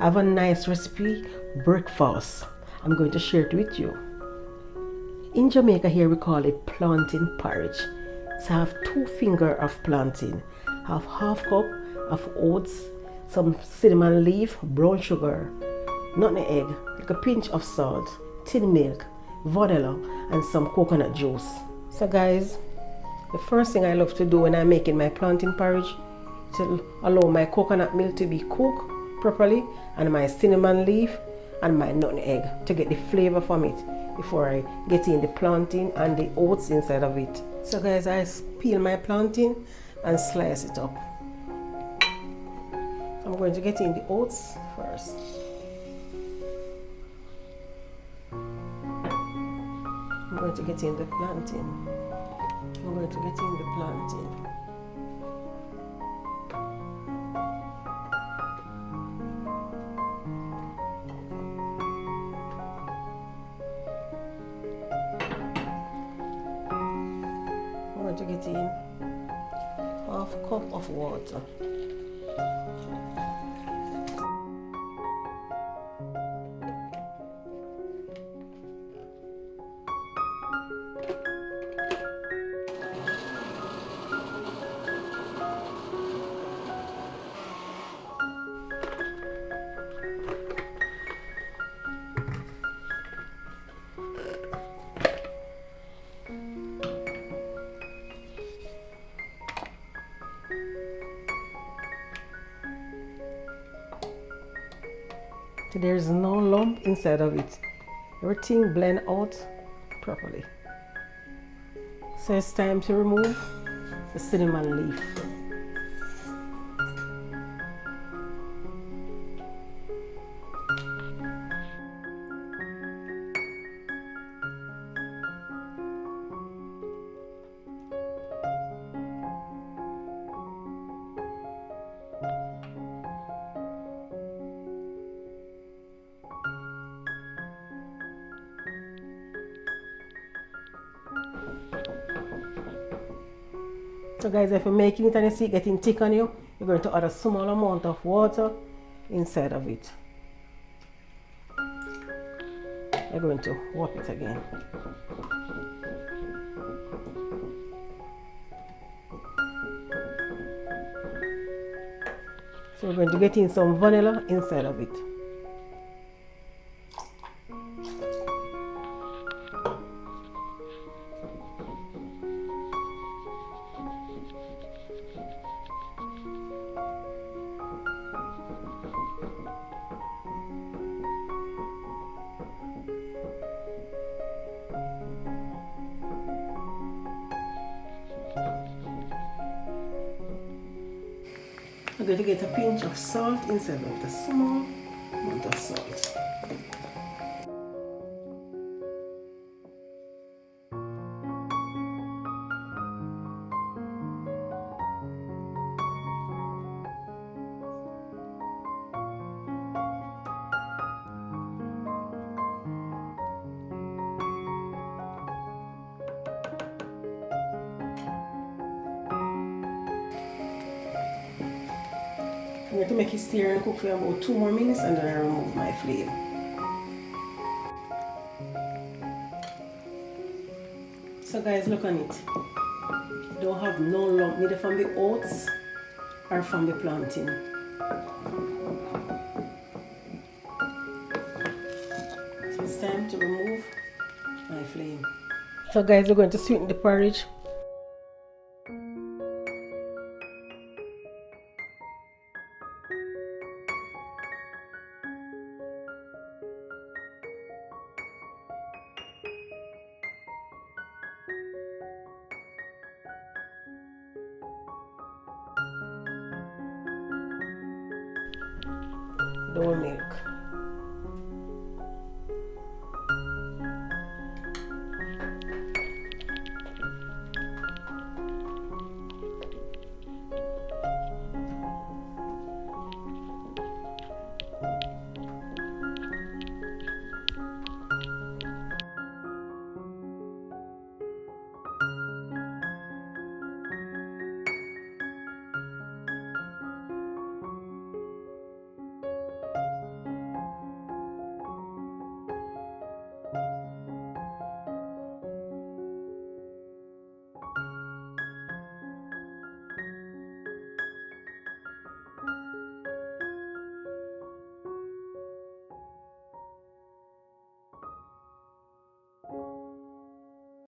have a nice recipe breakfast. I'm going to share it with you. In Jamaica here we call it plantain porridge. So I have 2 fingers of plantain, I have half cup of oats, some cinnamon leaf, brown sugar, nutmeg, like a pinch of salt, tin milk, vanilla, and some coconut juice. So guys, the first thing I love to do when I'm making my plantain porridge is to allow my coconut milk to be cooked properly and my cinnamon leaf and my nutmeg to get the flavor from it before I get in the plantain and the oats inside of it. So guys, I peel my plantain and slice it up. I'm going to get in the oats first. I'm going to get in the plantain. I'm going to get in the plantain. I'm going to get in half cup of water. So there's no lump inside of it. Everything blend out properly. So it's time to remove the cinnamon leaf. So guys, if you're making it and you see it getting thick on you, you're going to add a small amount of water inside of it. You're going to whop it again. So we're going to get in some vanilla inside of it. I'm going to get a pinch of salt inside of the small amount of salt. I'm going to make it stir and cook for about 2 more minutes and then I remove my flame. So guys, look on it. Don't have no lump, neither from the oats or from the plantain. So it's time to remove my flame. So guys, we're going to sweeten the porridge. Whole milk.